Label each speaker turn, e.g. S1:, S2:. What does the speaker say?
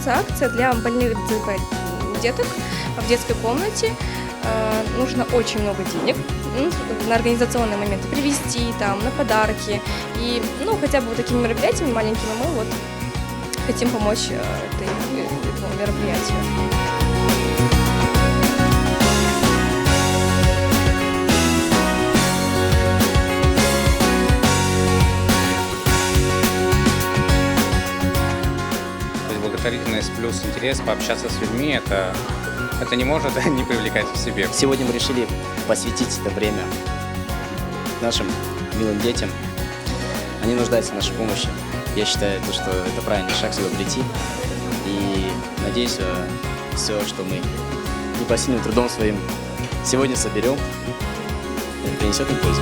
S1: проводится акция для больных ДЦП деток в детской комнате. Нужно очень много денег на организационные моменты привезти, там, на подарки. И, хотя бы вот такими мероприятиями маленькими мы вот хотим помочь этому мероприятию.
S2: Благотворительность плюс интерес пообщаться с людьми, это не может не привлекать к себе.
S3: Сегодня мы решили посвятить это время нашим милым детям. Они нуждаются в нашей помощи. Я считаю, что это правильный шаг сюда прийти. И надеюсь, все, что мы непосильным трудом своим сегодня соберем, принесет им пользу.